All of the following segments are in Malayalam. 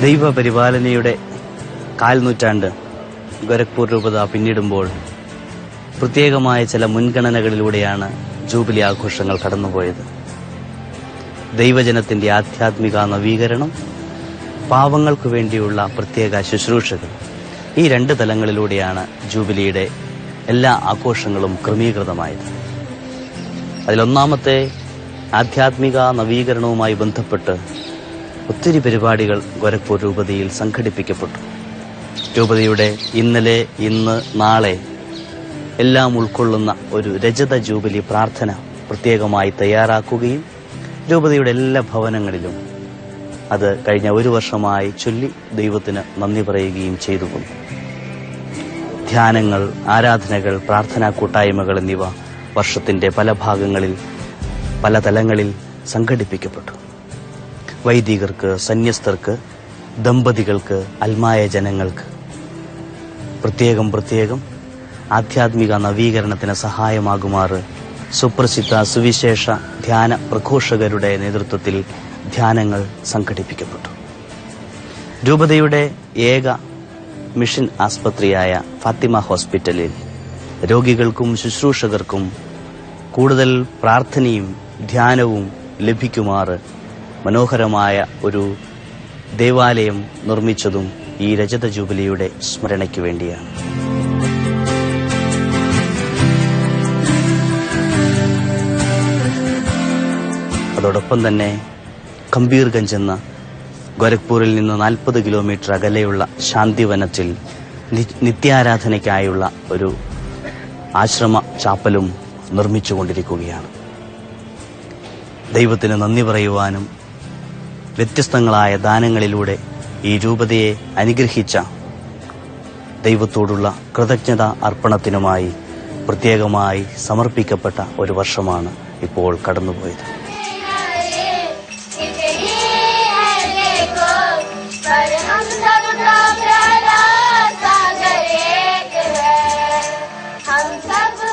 ദൈവപരിപാലനയുടെ കാൽനൂറ്റാണ്ട് ഗോരഖ്പൂർ രൂപത പിന്നിടുമ്പോൾ പ്രത്യേകമായ ചില മുൻഗണനകളിലൂടെയാണ് ജൂബിലി ആഘോഷങ്ങൾ കടന്നുപോയത്. ദൈവജനത്തിന്റെ ആധ്യാത്മിക നവീകരണം, പാവങ്ങൾക്ക് വേണ്ടിയുള്ള പ്രത്യേക ശുശ്രൂഷകൾ, ഈ രണ്ട് തലങ്ങളിലൂടെയാണ് ജൂബിലിയുടെ എല്ലാ ആഘോഷങ്ങളും ക്രമീകൃതമായത്. അതിലൊന്നാമത്തെ ആധ്യാത്മിക നവീകരണവുമായി ബന്ധപ്പെട്ട് ഒത്തിരി പരിപാടികൾ ഗോരഖ്പൂർ രൂപതയിൽ സംഘടിപ്പിക്കപ്പെട്ടു. രൂപതയുടെ ഇന്നലെ, ഇന്ന്, നാളെ എല്ലാം ഉൾക്കൊള്ളുന്ന ഒരു രജത ജൂബിലി പ്രാർത്ഥന പ്രത്യേകമായി തയ്യാറാക്കുകയും രൂപതയുടെ എല്ലാ ഭവനങ്ങളിലും അത് കഴിഞ്ഞ ഒരു വർഷമായി ചൊല്ലി ദൈവത്തിന് നന്ദി പറയുകയും ചെയ്തു പോന്നു. ധ്യാനങ്ങൾ, ആരാധനകൾ, പ്രാർത്ഥനാ കൂട്ടായ്മകൾ എന്നിവ വർഷത്തിന്റെ പല ഭാഗങ്ങളിൽ, പല തലങ്ങളിൽ സംഘടിപ്പിക്കപ്പെട്ടു. വൈദികർക്ക്, സന്യസ്തർക്ക്, ദമ്പതികൾക്ക്, അൽമായ ജനങ്ങൾക്ക് പ്രത്യേകം ആധ്യാത്മിക നവീകരണത്തിന് സഹായമാകുമാറ് സുപ്രസിദ്ധ സുവിശേഷ ധ്യാന പ്രഘോഷകരുടെ നേതൃത്വത്തിൽ ധ്യാനങ്ങൾ സംഘടിപ്പിക്കപ്പെട്ടു. രൂപതയുടെ ഏക മിഷൻ ആസ്പത്രിയായ ഫാത്തിമ ഹോസ്പിറ്റലിൽ രോഗികൾക്കും ശുശ്രൂഷകർക്കും കൂടുതൽ പ്രാർത്ഥനയും ധ്യാനവും ലഭിക്കുമാറ് മനോഹരമായ ഒരു ദേവാലയം നിർമ്മിച്ചതും ഈ രജത ജൂബിലിയുടെ സ്മരണയ്ക്ക് വേണ്ടിയാണ്. അതോടൊപ്പം തന്നെ കമ്പീർഗഞ്ച് എന്ന ഗോരഖ്പൂരിൽ നിന്ന് 40 കിലോമീറ്റർ അകലെയുള്ള ശാന്തിവനത്തിൽ നിത്യാരാധനയ്ക്കായുള്ള ഒരു ആശ്രമ ചാപ്പലും നിർമ്മിച്ചുകൊണ്ടിരിക്കുകയാണ്. ദൈവത്തിന് നന്ദി പറയുവാനും വ്യത്യസ്തങ്ങളായ ദാനങ്ങളിലൂടെ ഈ രൂപതയെ അനുഗ്രഹിച്ച ദൈവത്തോടുള്ള കൃതജ്ഞത അർപ്പണത്തിനുമായി പ്രത്യേകമായി സമർപ്പിക്കപ്പെട്ട ഒരു വർഷമാണ് ഇപ്പോൾ കടന്നുപോയത്.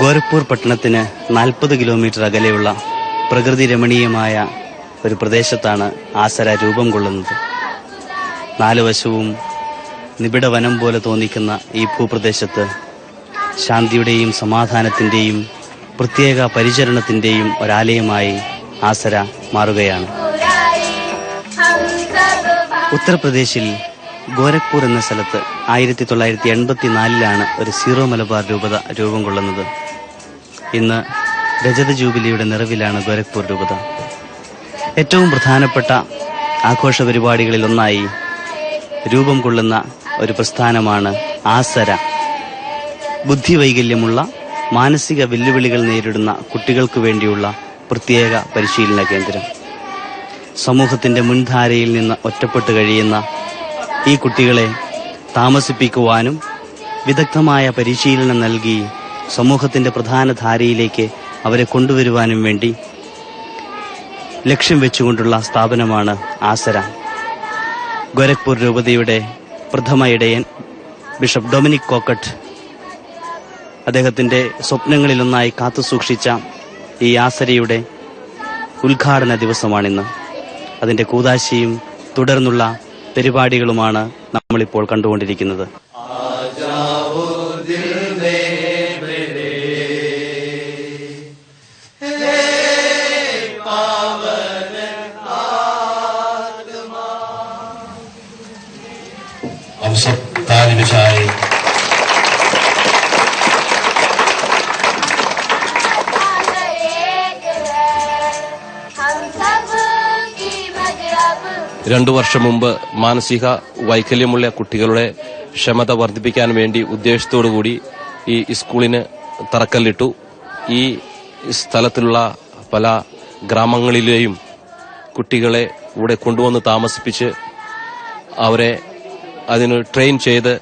ഗോരഖ്പൂർ പട്ടണത്തിന് 40 കിലോമീറ്റർ അകലെയുള്ള പ്രകൃതി രമണീയമായ ഒരു പ്രദേശത്താണ് ആസര രൂപം കൊള്ളുന്നത്. 4 വശവും നിബിഡ വനം പോലെ തോന്നിക്കുന്ന ഈ ഭൂപ്രദേശത്ത് ശാന്തിയുടെയും സമാധാനത്തിന്റെയും പ്രത്യേക പരിചരണത്തിന്റെയും ഒരാലയമായി ആസര മാറുകയാണ്. ഉത്തർപ്രദേശിൽ ഗോരഖ്പൂർ എന്ന സ്ഥലത്ത് 1984 ഒരു സീറോ മലബാർ രൂപത രൂപം കൊള്ളുന്നത്. ഇന്ന് രജത ജൂബിലിയുടെ നിറവിലാണ് ഗോരഖ്പൂർ രൂപത. ഏറ്റവും പ്രധാനപ്പെട്ട ആഘോഷ പരിപാടികളിൽ ഒന്നായി രൂപം കൊള്ളുന്ന ഒരു പ്രസ്ഥാനമാണ് ആസര. ബുദ്ധിവൈകല്യമുള്ള, മാനസിക വെല്ലുവിളികൾ നേരിടുന്ന കുട്ടികൾക്ക് വേണ്ടിയുള്ള പ്രത്യേക പരിശീലന കേന്ദ്രം. സമൂഹത്തിന്റെ മുൻധാരയിൽ നിന്ന് ഒറ്റപ്പെട്ടു കഴിയുന്ന ഈ കുട്ടികളെ താമസിപ്പിക്കുവാനും വിദഗ്ധമായ പരിശീലനം നൽകി സമൂഹത്തിന്റെ പ്രധാന ധാരയിലേക്ക് അവരെ കൊണ്ടുവരുവാനും വേണ്ടി ലക്ഷ്യം വെച്ചുകൊണ്ടുള്ള സ്ഥാപനമാണ് ആസര. ഗോരഖ്പൂർ രൂപതയുടെ പ്രഥമ ഇടയൻ ബിഷപ്പ് ഡൊമിനിക് കോക്കട്ട് അദ്ദേഹത്തിന്റെ സ്വപ്നങ്ങളിലൊന്നായി കാത്തുസൂക്ഷിച്ച ഈ ആസരയുടെ ഉദ്ഘാടന ദിവസമാണിന്ന്. അതിന്റെ കൂദാശയും തുടർന്നുള്ള പരിപാടികളുമാണ് നമ്മളിപ്പോൾ കണ്ടുകൊണ്ടിരിക്കുന്നത്. രണ്ടു വർഷം മുമ്പ് മാനസിക വൈകല്യമുള്ള കുട്ടികളുടെ ക്ഷമത വർദ്ധിപ്പിക്കാൻ വേണ്ടി ഉദ്ദേശത്തോടുകൂടി ഈ സ്കൂളിന് തറക്കല്ലിട്ടു. ഈ സ്ഥലത്തിലുള്ള പല ഗ്രാമങ്ങളിലെയും കുട്ടികളെ ഇവിടെ കൊണ്ടുവന്ന് താമസിപ്പിച്ച് അവരെ അതിന് ട്രെയിൻ ചെയ്ത്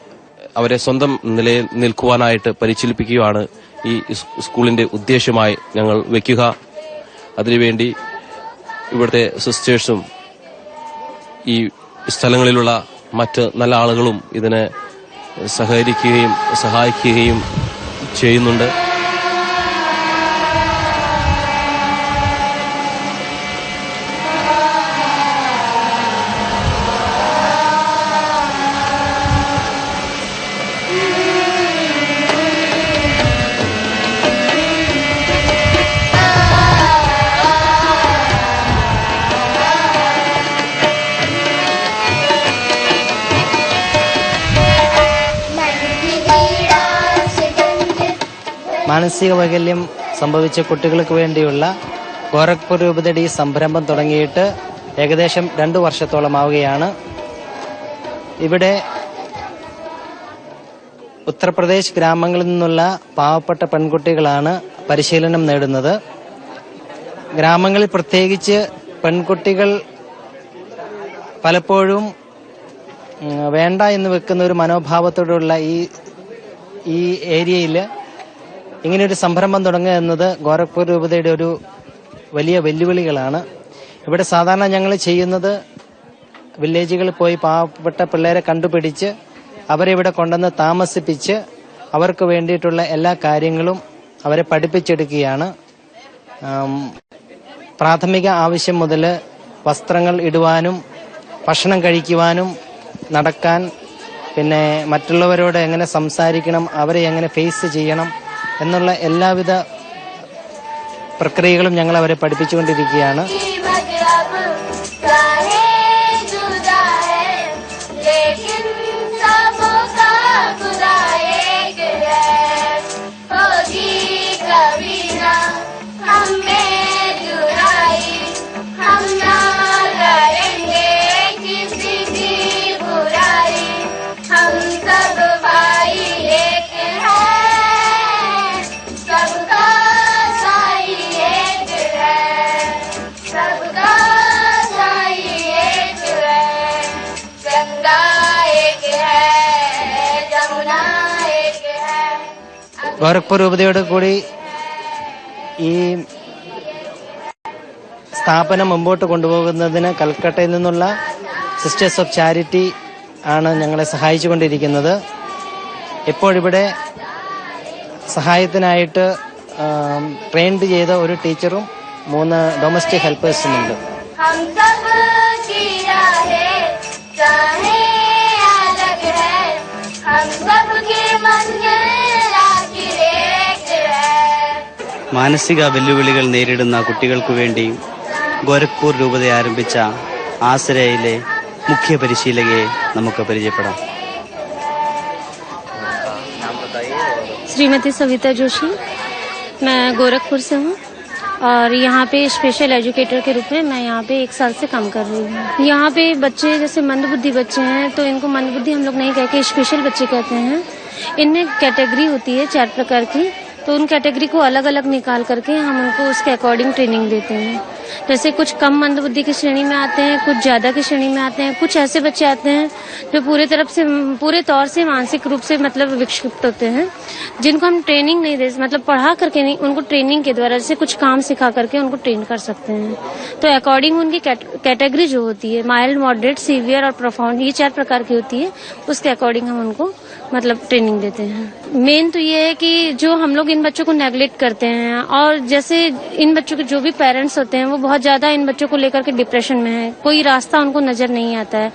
അവരെ സ്വന്തം നിലയിൽ നിൽക്കുവാനായിട്ട് പരിശീലിപ്പിക്കുകയാണ് ഈ സ്കൂളിന്റെ ഉദ്ദേശമായി ഞങ്ങൾ വയ്ക്കുക. അതിനുവേണ്ടി ഇവിടുത്തെ സിസ്റ്റേഴ്സും ഈ സ്ഥലങ്ങളിലുള്ള മറ്റ് നല്ല ആളുകളും ഇതിനെ സഹകരിക്കുകയും സഹായിക്കുകയും ചെയ്യുന്നുണ്ട്. മാനസിക വൈകല്യം സംഭവിച്ച കുട്ടികൾക്ക് വേണ്ടിയുള്ള ഗോരഖ്പൂർ രൂപതയുടെ ഈ സംരംഭം തുടങ്ങിയിട്ട് ഏകദേശം 2 വർഷത്തോളമാവുകയാണ്. ഇവിടെ ഉത്തർപ്രദേശ് ഗ്രാമങ്ങളിൽ നിന്നുള്ള പാവപ്പെട്ട പെൺകുട്ടികളാണ് പരിശീലനം നേടുന്നത്. ഗ്രാമങ്ങളിൽ പ്രത്യേകിച്ച് പെൺകുട്ടികൾ പലപ്പോഴും വേണ്ട എന്ന് വെക്കുന്ന ഒരു മനോഭാവത്തോടുള്ള ഈ ഏരിയയിൽ ഇങ്ങനെയൊരു സംരംഭം തുടങ്ങുക എന്നത് ഗോരഖ്പൂർ രൂപതയുടെ ഒരു വലിയ വെല്ലുവിളികളാണ്. ഇവിടെ സാധാരണ ഞങ്ങൾ ചെയ്യുന്നത് വില്ലേജുകളിൽ പോയി പാവപ്പെട്ട പിള്ളേരെ കണ്ടുപിടിച്ച് അവരെ ഇവിടെ കൊണ്ടുവന്ന് താമസിപ്പിച്ച് അവർക്ക് വേണ്ടിയിട്ടുള്ള എല്ലാ കാര്യങ്ങളും അവരെ പഠിപ്പിച്ചെടുക്കുകയാണ്. പ്രാഥമിക ആവശ്യം മുതൽ വസ്ത്രങ്ങൾ ഇടുവാനും ഭക്ഷണം കഴിക്കുവാനും നടക്കാൻ, പിന്നെ മറ്റുള്ളവരോട് എങ്ങനെ സംസാരിക്കണം, അവരെ എങ്ങനെ ഫേസ് ചെയ്യണം എന്നുള്ള എല്ലാവിധ പ്രക്രിയകളും ഞങ്ങൾ അവരെ പഠിപ്പിച്ചുകൊണ്ടിരിക്കുകയാണ്. ഗോരഖ്പൂർ രൂപതയോട് കൂടി ഈ സ്ഥാപനം മുമ്പോട്ട് കൊണ്ടുപോകുന്നതിന് കൽക്കട്ടയിൽ നിന്നുള്ള സിസ്റ്റേഴ്സ് ഓഫ് ചാരിറ്റി ആണ് ഞങ്ങളെ സഹായിച്ചുകൊണ്ടിരിക്കുന്നത്. ഇപ്പോഴിവിടെ സഹായത്തിനായിട്ട് ട്രെയിൻഡ് ചെയ്ത ഒരു ടീച്ചറും 3 ഡൊമസ്റ്റിക് ഹെൽപ്പേഴ്സുമുണ്ട്. മാനസിക വെല്ലുവിളികൾ നേരിടുന്ന കുട്ടികൾക്കു വേണ്ടി ഗോരഖ്പൂർ രൂപത ആരംഭിച്ച ആശ്രയയിലെ മുഖ്യ പരിശീലകയെ നമുക്ക് പരിചയപ്പെടാം. श्रीमती सविता जोशी, मैं गोरखपुर से हूँ और यहाँ पे स्पेशल एजुकेटर के रूप में मैं यहाँ पे 1 साल से काम कर रही हूँ. यहाँ पे बच्चे जैसे मंदबुद्धि बच्चे हैं तो इनको मंदबुद्धि हम लोग नहीं कह के स्पेशल बच्चे कहते हैं. इनमें कैटेगरी होती है 4 प्रकार की, तो उन कैटेगरी को अलग अलग निकाल करके हम उनको उसके अकॉर्डिंग ट्रेनिंग देते हैं. जैसे कुछ कम मंदबुद्धि की श्रेणी में आते हैं, कुछ ज्यादा की श्रेणी में आते हैं, कुछ ऐसे बच्चे आते हैं जो पूरे तौर से मानसिक रूप से मतलब विक्षिप्त होते हैं, जिनको हम ट्रेनिंग नहीं दे मतलब पढ़ा करके नहीं, उनको ट्रेनिंग के द्वारा जैसे कुछ काम सिखा करके उनको ट्रेन कर सकते हैं. तो अकॉर्डिंग उनकी कैटेगरी जो होती है माइल्ड, मॉडरेट, सीवियर और प्रोफाउंड, ये 4 प्रकार की होती है. उसके अकॉर्डिंग हम उनको मतलब ट्रेनिंग देते हैं. मेन तो ये है कि जो हम लोग इन बच्चों को नेग्लेक्ट करते हैं और जैसे इन बच्चों के जो भी पेरेंट्स होते हैं वो बहुत ज्यादा इन बच्चों को लेकर के डिप्रेशन में है, कोई रास्ता उनको नजर नहीं आता है.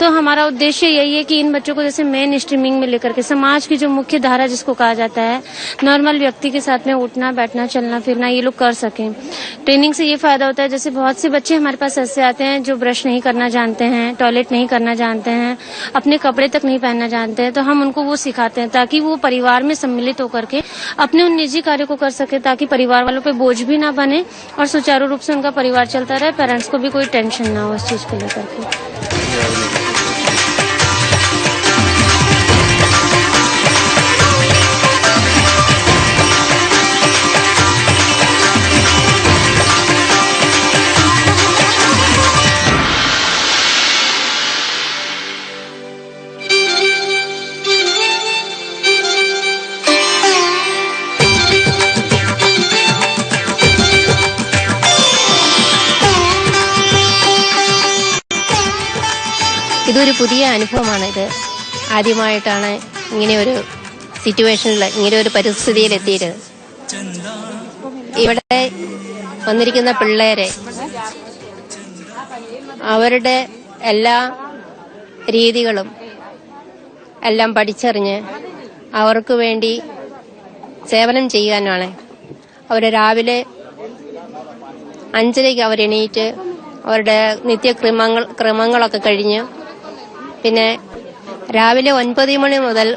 तो हमारा उद्देश्य यही है कि इन बच्चों को जैसे मेन स्ट्रीमिंग में लेकर के समाज की जो मुख्य धारा जिसको कहा जाता है, नॉर्मल व्यक्ति के साथ में उठना बैठना चलना फिरना ये लोग कर सकें. ट्रेनिंग से ये फायदा होता है जैसे बहुत से बच्चे हमारे पास ऐसे आते हैं जो ब्रश नहीं करना जानते हैं, टॉयलेट नहीं करना जानते हैं, अपने कपड़े तक नहीं पहनना जानते हैं, तो हम उनको वो सिखाते हैं ताकि वो परिवार में सम्मिलित होकर के अपने उन निजी कार्यों को कर सके, ताकि परिवार वालों पे बोझ भी ना बने और सुचारू रूप से उनका परिवार चलता रहे, पेरेंट्स को भी कोई टेंशन ना हो इस चीज को लेकर के. ഇതൊരു പുതിയ അനുഭവമാണിത്. ആദ്യമായിട്ടാണ് ഇങ്ങനെ ഒരു സിറ്റുവേഷനിൽ, ഇങ്ങനെ ഒരു പരിസ്ഥിതിയിൽ എത്തിയത്. ഇവിടെ വന്നിരിക്കുന്ന പിള്ളേരെ അവരുടെ എല്ലാ രീതികളും എല്ലാം പഠിച്ചറിഞ്ഞ് അവർക്ക് വേണ്ടി സേവനം ചെയ്യാനാണ്. അവർ രാവിലെ 5:30 അവർ എണീറ്റ് അവരുടെ ക്രമങ്ങളൊക്കെ കഴിഞ്ഞ് പിന്നെ രാവിലെ 9 മണി മുതൽ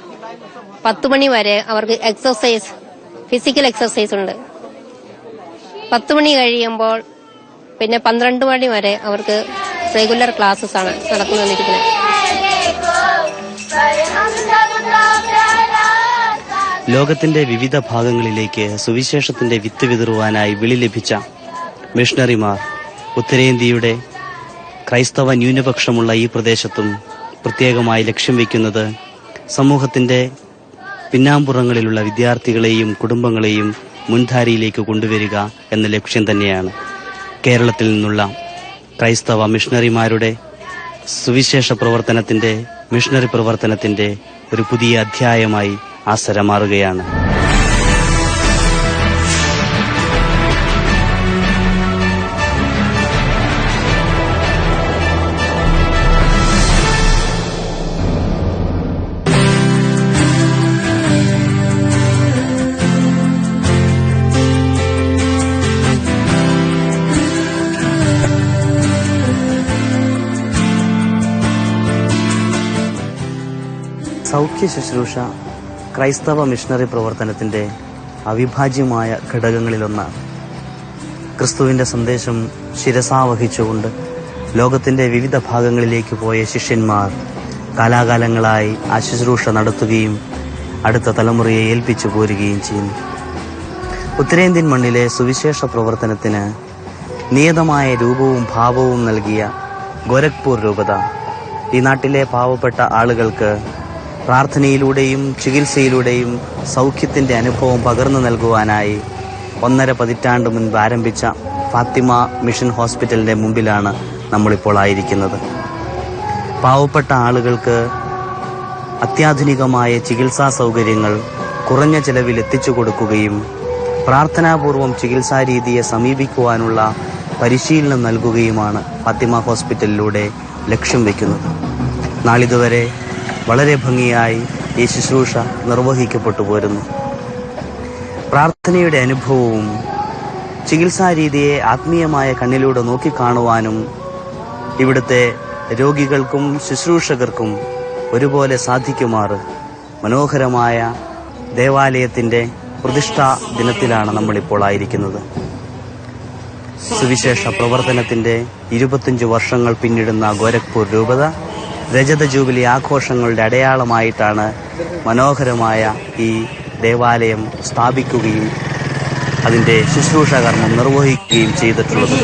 10 മണി വരെ അവർക്ക് എക്സർസൈസ് ഫിസിക്കൽ എക്സർസൈസ് ഉണ്ട്. 10 മണി കഴിയുമ്പോൾ പിന്നെ 12 മണി വരെ അവർക്ക് റെഗുലർ ക്ലാസ്സസ് ആണ് നടന്നുകൊണ്ടിരിക്കുന്നത്. ലോകത്തിന്റെ വിവിധ ഭാഗങ്ങളിലേക്ക് സുവിശേഷത്തിന്റെ വിത്ത് വിതറുവാനായി വിളി ലഭിച്ച മിഷണറിമാർ ഉത്തരേന്ത്യയുടെ ക്രൈസ്തവ ന്യൂനപക്ഷമുള്ള ഈ പ്രദേശത്തും പ്രത്യേകമായി ലക്ഷ്യം വയ്ക്കുന്നത് സമൂഹത്തിന്റെ പിന്നാമ്പുറങ്ങളിലുള്ള വിദ്യാർത്ഥികളെയും കുടുംബങ്ങളെയും മുൻധാരയിലേക്ക് കൊണ്ടുവരിക എന്ന ലക്ഷ്യം തന്നെയാണ്. കേരളത്തിൽ നിന്നുള്ള ക്രൈസ്തവ മിഷണറിമാരുടെ സുവിശേഷ പ്രവർത്തനത്തിന്റെ മിഷണറി പ്രവർത്തനത്തിന്റെ ഒരു പുതിയ അധ്യായമായി ആസര മാറുകയാണ്. സൗഖ്യ ശുശ്രൂഷ ക്രൈസ്തവ മിഷണറി പ്രവർത്തനത്തിന്റെ അവിഭാജ്യമായ ഘടകങ്ങളിലൊന്നാണ്. ക്രിസ്തുവിന്റെ സന്ദേശം ശിരസാവഹിച്ചുകൊണ്ട് ലോകത്തിന്റെ വിവിധ ഭാഗങ്ങളിലേക്ക് പോയ ശിഷ്യന്മാർ കാലാകാലങ്ങളായി ആ ശുശ്രൂഷ നടത്തുകയും അടുത്ത തലമുറയെ ഏൽപ്പിച്ചു പോരുകയും ചെയ്യുന്നു. ഉത്തരേന്ത്യൻ മണ്ണിലെ സുവിശേഷ പ്രവർത്തനത്തിന് നിയതമായ രൂപവും ഭാവവും നൽകിയ ഗോരഖ്പൂർ രൂപത ഈ നാട്ടിലെ പാവപ്പെട്ട ആളുകൾക്ക് പ്രാർത്ഥനയിലൂടെയും ചികിത്സയിലൂടെയും സൗഖ്യത്തിന്റെ അനുഭവം പകർന്നു നൽകുവാനായി 1.5 പതിറ്റാണ്ട് മുൻപ് ആരംഭിച്ച ഫാത്തിമ മിഷൻ ഹോസ്പിറ്റലിന്റെ മുമ്പിലാണ് നമ്മളിപ്പോൾ ആയിരിക്കുന്നത്. പാവപ്പെട്ട ആളുകൾക്ക് അത്യാധുനികമായ ചികിത്സാ സൗകര്യങ്ങൾ കുറഞ്ഞ ചെലവിൽ എത്തിച്ചു കൊടുക്കുകയും പ്രാർത്ഥനാപൂർവം ചികിത്സാ രീതിയെ സമീപിക്കുവാനുള്ള പരിശീലനം നൽകുകയുമാണ് ഫാത്തിമ ഹോസ്പിറ്റലിലൂടെ ലക്ഷ്യം വയ്ക്കുന്നത്. നാളിതുവരെ വളരെ ഭംഗിയായി ഈ ശുശ്രൂഷ നിർവഹിക്കപ്പെട്ടു പോരുന്നു. പ്രാർത്ഥനയുടെ അനുഭവവും ചികിത്സാ രീതിയെ ആത്മീയമായ കണ്ണിലൂടെ നോക്കിക്കാണുവാനും ഇവിടുത്തെ രോഗികൾക്കും ശുശ്രൂഷകർക്കും ഒരുപോലെ സാധിക്കുമാറ് മനോഹരമായ ദേവാലയത്തിന്റെ പ്രതിഷ്ഠാ ദിനത്തിലാണ് നമ്മളിപ്പോൾ ആയിരിക്കുന്നത്. സുവിശേഷ പ്രവർത്തനത്തിന്റെ 25 വർഷങ്ങൾ പിന്നിടുന്ന ഗോരഖ്പൂർ രൂപത രജത ജൂബിലി ആഘോഷങ്ങളുടെ അടയാളമായിട്ടാണ് മനോഹരമായ ഈ ദേവാലയം സ്ഥാപിക്കുകയും അതിന്റെ ശുശ്രൂഷകർമ്മം നിർവഹിക്കുകയും ചെയ്തിട്ടുള്ളത്.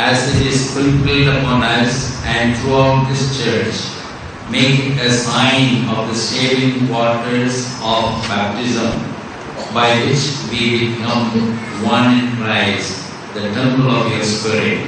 As it is sprinkled upon us and throughout this church, make it a sign of the saving waters of baptism, by which we become one in Christ, the temple of your Spirit.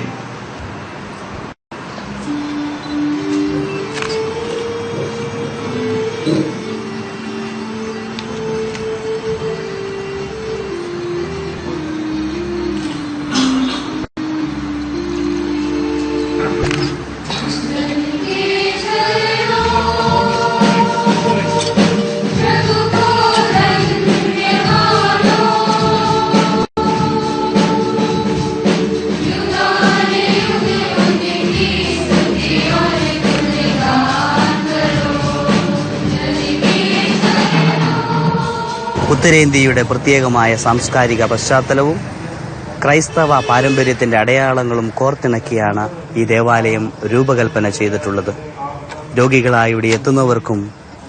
ഉത്തരേന്ത്യയുടെ പ്രത്യേകമായ സാംസ്കാരിക പശ്ചാത്തലവും ക്രൈസ്തവ പാരമ്പര്യത്തിന്റെ അടയാളങ്ങളും കോർത്തിണക്കിയാണ് ഈ ദേവാലയം രൂപകൽപ്പന ചെയ്തിട്ടുള്ളത്. രോഗികളായി ഇവിടെ എത്തുന്നവർക്കും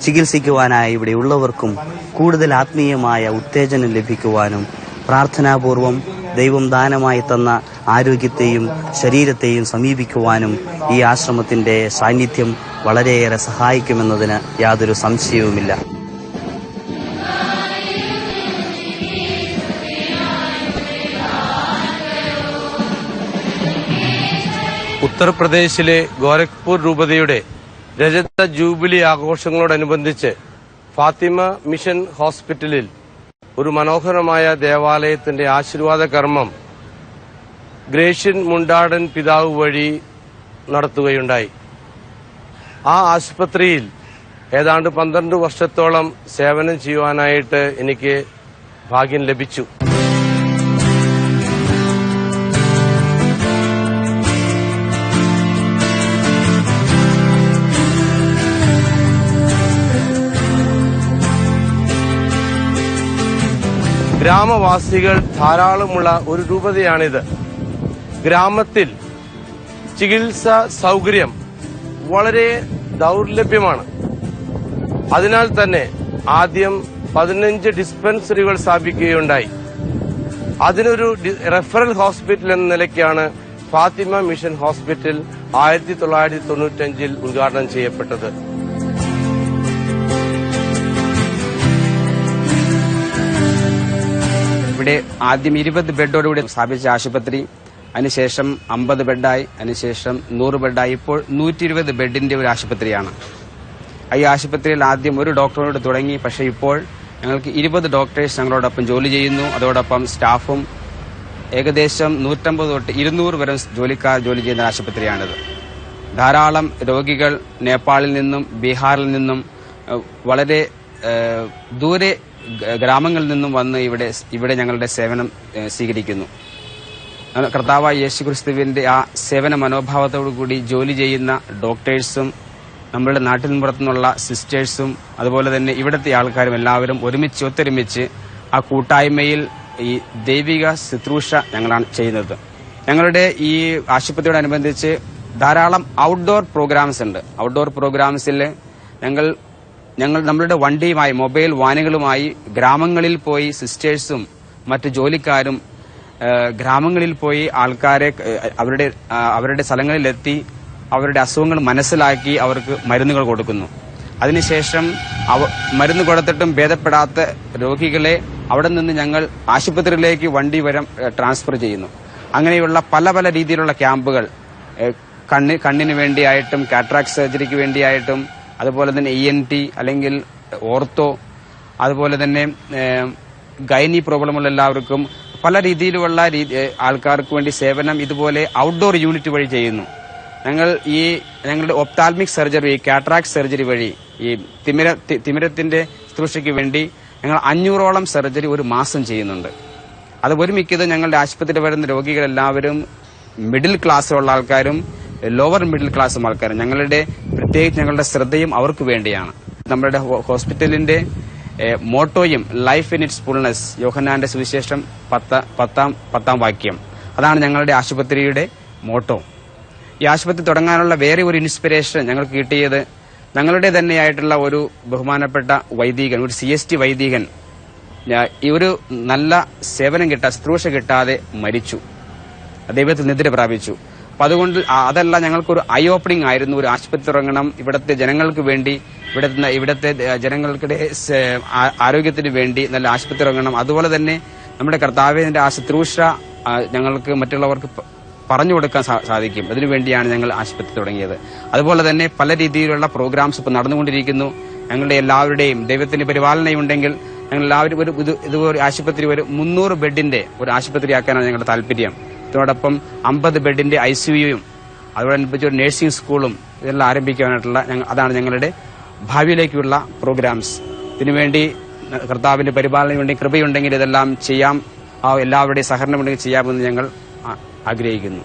ചികിത്സിക്കുവാനായി ഇവിടെ ഉള്ളവർക്കും കൂടുതൽ ആത്മീയമായ ഉത്തേജനം ലഭിക്കുവാനും പ്രാർത്ഥനാപൂർവം ദൈവം ദാനമായി തന്ന ആരോഗ്യത്തെയും ശരീരത്തെയും സമീപിക്കുവാനും ഈ ആശ്രമത്തിന്റെ സാന്നിധ്യം വളരെയേറെ സഹായിക്കുമെന്നതിന് യാതൊരു സംശയവുമില്ല. ഉത്തർപ്രദേശിലെ ഗോരഖ്പൂർ രൂപതയുടെ രജത ജൂബിലി ആഘോഷങ്ങളോടനുബന്ധിച്ച് ഫാത്തിമ മിഷൻ ഹോസ്പിറ്റലിൽ ഒരു മനോഹരമായ ദേവാലയത്തിന്റെ ആശീർവാദ കർമ്മം ഗ്രേഷ്യൻ മുണ്ടാടൻ പിതാവ് വഴി നടത്തുകയുണ്ടായി. ആ ആശുപത്രിയിൽ ഏതാണ്ട് 12 വർഷത്തോളം സേവനം ചെയ്യുവാനായിട്ട് എനിക്ക് ഭാഗ്യം ലഭിച്ചു. ഗ്രാമവാസികൾ ധാരാളമുള്ള ഒരു രൂപതയാണിത്. ഗ്രാമത്തിൽ ചികിത്സാ സൗകര്യം വളരെ ദൗർലഭ്യമാണ്. അതിനാൽ തന്നെ ആദ്യം 15 ഡിസ്പെൻസറികൾ സ്ഥാപിക്കുകയുണ്ടായി. അതിനൊരു റെഫറൽ ഹോസ്പിറ്റൽ എന്ന നിലയ്ക്കാണ് ഫാത്തിമ മിഷൻ ഹോസ്പിറ്റൽ 1995 ഉദ്ഘാടനം ചെയ്യപ്പെട്ടത്. ഇവിടെ ആദ്യം 20 ബെഡോടുകൂടി സ്ഥാപിച്ച ആശുപത്രി അതിനുശേഷം 50 ബെഡായി, അതിനുശേഷം 100 ബെഡായി, ഇപ്പോൾ 120 ബെഡിന്റെ ഒരു ആശുപത്രിയാണ്. ഈ ആശുപത്രിയിൽ ആദ്യം ഒരു ഡോക്ടറോട് തുടങ്ങി, പക്ഷേ ഇപ്പോൾ ഞങ്ങൾക്ക് 20 ഡോക്ടേഴ്സ് ഞങ്ങളോടൊപ്പം ജോലി ചെയ്യുന്നു. അതോടൊപ്പം സ്റ്റാഫും ഏകദേശം 150 തൊട്ട് 200 വരെ ജോലിക്കാർ ജോലി ചെയ്യുന്ന ആശുപത്രിയാണിത്. ധാരാളം രോഗികൾ നേപ്പാളിൽ നിന്നും ബീഹാറിൽ നിന്നും വളരെ ദൂരെ ഗ്രാമങ്ങളിൽ നിന്നും വന്ന് ഇവിടെ ഞങ്ങളുടെ സേവനം സ്വീകരിക്കുന്നു. കർത്താവായ യേശുക്രിസ്തുവിന്റെ ആ സേവന മനോഭാവത്തോടുകൂടി ജോലി ചെയ്യുന്ന ഡോക്ടേഴ്സും നമ്മളുടെ നാട്ടിൽ പുറത്തുനിന്നുള്ള സിസ്റ്റേഴ്സും അതുപോലെ തന്നെ ഇവിടുത്തെ ആൾക്കാരും എല്ലാവരും ഒത്തൊരുമിച്ച് ആ കൂട്ടായ്മയിൽ ഈ ദൈവിക ശുശ്രൂഷ ഞങ്ങളാണ് ചെയ്യുന്നത്. ഞങ്ങളുടെ ഈ ആശുപത്രിയോടനുബന്ധിച്ച് ധാരാളം ഔട്ട്ഡോർ പ്രോഗ്രാംസ് ഉണ്ട്. ഔട്ട്ഡോർ പ്രോഗ്രാംസിൽ നമ്മളുടെ വണ്ടിയുമായി മൊബൈൽ വാനുകളുമായി ഗ്രാമങ്ങളിൽ പോയി സിസ്റ്റേഴ്സും മറ്റ് ജോലിക്കാരും ഗ്രാമങ്ങളിൽ പോയി ആൾക്കാരെ അവരുടെ സ്ഥലങ്ങളിലെത്തി അവരുടെ അസുഖങ്ങൾ മനസ്സിലാക്കി അവർക്ക് മരുന്നുകൾ കൊടുക്കുന്നു. അതിനുശേഷം മരുന്ന് കൊടുത്തിട്ടും ഭേദപ്പെടാത്ത രോഗികളെ അവിടെ നിന്ന് ഞങ്ങൾ ആശുപത്രിയിലേക്ക് വണ്ടി ട്രാൻസ്ഫർ ചെയ്യുന്നു. അങ്ങനെയുള്ള പല പല രീതിയിലുള്ള ക്യാമ്പുകൾ കണ്ണിന് വേണ്ടിയായിട്ടും കാറ്ററാക്ട് സർജറിക്ക് വേണ്ടിയായിട്ടും അതുപോലെ തന്നെ ENT അല്ലെങ്കിൽ ഓർത്തോ അതുപോലെ തന്നെ ഗൈനി പ്രോബ്ലമുള്ള എല്ലാവർക്കും പല രീതിയിലുള്ള ആൾക്കാർക്ക് വേണ്ടി സേവനം ഇതുപോലെ ഔട്ട്ഡോർ യൂണിറ്റ് വഴി ചെയ്യുന്നു. ഞങ്ങളുടെ ഒപ്താൽമിക് സർജറി കാറ്ററാക്ട് സർജറി വഴി ഈ തിമിരത്തിന്റെ ശുശ്രൂഷയ്ക്ക് വേണ്ടി ഞങ്ങൾ 500ഓളം സർജറി ഒരു മാസം ചെയ്യുന്നുണ്ട്. അത് ഒരുമിക്കത് ഞങ്ങളുടെ ആശുപത്രിയിൽ വരുന്ന രോഗികളെല്ലാവരും മിഡിൽ ക്ലാസ്സിലുള്ള ആൾക്കാരും ലോവർ മിഡിൽ ക്ലാസ്സും ആൾക്കാരും. പ്രത്യേകിച്ച് ഞങ്ങളുടെ ശ്രദ്ധയും അവർക്ക് വേണ്ടിയാണ്. നമ്മുടെ ഹോസ്പിറ്റലിന്റെ മോട്ടോയും ലൈഫ് ഇൻ ഇറ്റ്സ് ഫുൾനെസ്, യോഹന്നാന്റെ സുവിശേഷം 10-ാം വാക്യം, അതാണ് ഞങ്ങളുടെ ആശുപത്രിയുടെ മോട്ടോ. ഈ ആശുപത്രി തുടങ്ങാനുള്ള വേറെ ഒരു ഇൻസ്പിറേഷൻ ഞങ്ങൾക്ക് കിട്ടിയത് ഞങ്ങളുടെ തന്നെയായിട്ടുള്ള ഒരു ബഹുമാനപ്പെട്ട വൈദികൻ, ഒരു CST വൈദികൻ ഈ ഒരു നല്ല സേവനം ശുശ്രൂഷ കിട്ടാതെ മരിച്ചു, ദൈവത്തിൽ നിദ്ര പ്രാപിച്ചു. അപ്പൊ അതുകൊണ്ട് അതല്ല ഞങ്ങൾക്കൊരു ഐ ഓപ്പണിംഗ് ആയിരുന്നു. ഒരു ആശുപത്രി തുടങ്ങണം, ഇവിടുത്തെ ജനങ്ങൾക്ക് വേണ്ടി, ഇവിടുത്തെ ജനങ്ങൾക്കിടെ ആരോഗ്യത്തിന് വേണ്ടി നല്ല ആശുപത്രി തുടങ്ങണം. അതുപോലെ തന്നെ നമ്മുടെ കർത്താവിന്റെ ആ ശുശ്രൂഷ ഞങ്ങൾക്ക് മറ്റുള്ളവർക്ക് പറഞ്ഞു കൊടുക്കാൻ സാധിക്കും. അതിനുവേണ്ടിയാണ് ഞങ്ങൾ ആശുപത്രി തുടങ്ങിയത്. അതുപോലെ തന്നെ പല രീതിയിലുള്ള പ്രോഗ്രാംസ് ഇപ്പോൾ നടന്നുകൊണ്ടിരിക്കുന്നു. ഞങ്ങളുടെ എല്ലാവരുടെയും ദൈവത്തിന്റെ പരിപാലനയുണ്ടെങ്കിൽ ഞങ്ങൾ എല്ലാവരും ഇതുപോലെ ആശുപത്രി ഒരു 300 ബെഡിന്റെ ഒരു ആശുപത്രിയാക്കാനാണ് ഞങ്ങളുടെ താല്പര്യം. അതോടൊപ്പം 50 ബെഡിന്റെ ICUയും അതോടനുബന്ധിച്ച് ഒരു നഴ്സിംഗ് സ്കൂളും ഇതെല്ലാം ആരംഭിക്കാനായിട്ടുള്ള അതാണ് ഞങ്ങളുടെ ഭാവിയിലേക്കുള്ള പ്രോഗ്രാംസ്. ഇതിനുവേണ്ടി കർത്താവിന്റെ പരിപാലനയുണ്ടെങ്കിൽ, കൃപയുണ്ടെങ്കിൽ ഇതെല്ലാം ചെയ്യാം. എല്ലാവരുടെയും സഹകരണമുണ്ടെങ്കിൽ ചെയ്യാമെന്ന് ഞങ്ങൾ ആഗ്രഹിക്കുന്നു.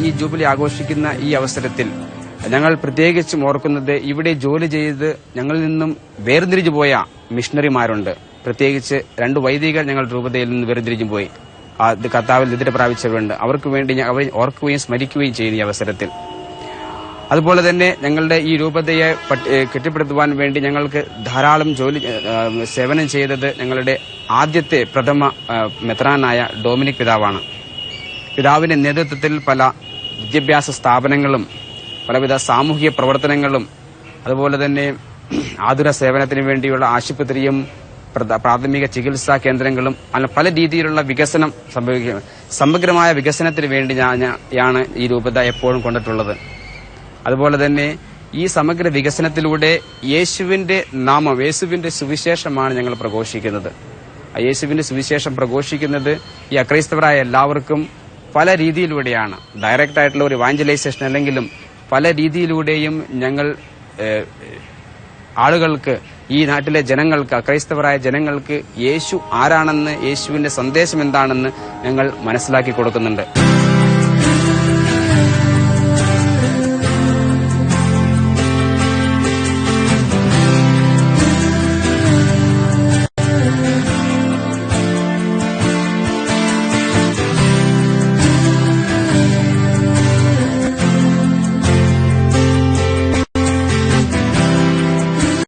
ഈ ജൂബിലി ആഘോഷിക്കുന്ന ഈ അവസരത്തിൽ ഞങ്ങൾ പ്രത്യേകിച്ചും ഓർക്കുന്നത് ഇവിടെ ജോലി ചെയ്ത് ഞങ്ങളിൽ നിന്നും വേർതിരിച്ചു പോയ മിഷണറിമാരുണ്ട്. പ്രത്യേകിച്ച് 2 വൈദികർ ഞങ്ങൾ രൂപതയിൽ നിന്ന് വേർതിരിച്ചു പോയി. കർത്താവിൽ നിദ്ര പ്രാപിച്ചവരുണ്ട്. അവർക്ക് വേണ്ടി അവരെ ഓർക്കുകയും സ്മരിക്കുകയും ചെയ്യുന്ന ഈ അവസരത്തിൽ. അതുപോലെ തന്നെ ഞങ്ങളുടെ ഈ രൂപതയെ കെട്ടിപ്പടുത്തുവാൻ വേണ്ടി ഞങ്ങൾക്ക് ധാരാളം സേവനം ചെയ്തത് ഞങ്ങളുടെ ആദ്യത്തെ പ്രഥമ മെത്രാനായ ഡൊമിനിക് പിതാവാണ്. പിതാവിന്റെ നേതൃത്വത്തിൽ പല വിദ്യാഭ്യാസ സ്ഥാപനങ്ങളും പലവിധ സാമൂഹിക പ്രവർത്തനങ്ങളും അതുപോലെ തന്നെ ആതുര സേവനത്തിന് വേണ്ടിയുള്ള ആശുപത്രിയും പ്രാഥമിക ചികിത്സാ കേന്ദ്രങ്ങളും അങ്ങനെ പല രീതിയിലുള്ള വികസനം സംഭവിക്കുക. സമഗ്രമായ വികസനത്തിന് വേണ്ടി യാണ് ഈ രൂപത എപ്പോഴും കൊണ്ടിട്ടുള്ളത്. അതുപോലെ തന്നെ ഈ സമഗ്ര വികസനത്തിലൂടെ യേശുവിന്റെ നാമം, യേശുവിന്റെ സുവിശേഷമാണ് ഞങ്ങൾ പ്രഘോഷിക്കുന്നത്. ആ യേശുവിന്റെ സുവിശേഷം പ്രഘോഷിക്കുന്നത് ഈ അക്രൈസ്തവരായ എല്ലാവർക്കും പല രീതിയിലൂടെയാണ്. ഡയറക്റ്റ് ആയിട്ടുള്ള ഒരു ഇവാഞ്ചലൈസേഷൻ അല്ലെങ്കിലും പല രീതിയിലൂടെയും ഞങ്ങൾ ആളുകൾക്ക്, ഈ നാട്ടിലെ ജനങ്ങൾക്ക്, അക്രൈസ്തവരായ ജനങ്ങൾക്ക് യേശു ആരാണെന്ന്, യേശുവിന്റെ സന്ദേശം എന്താണെന്ന് ഞങ്ങൾ മനസ്സിലാക്കി കൊടുക്കുന്നുണ്ട്.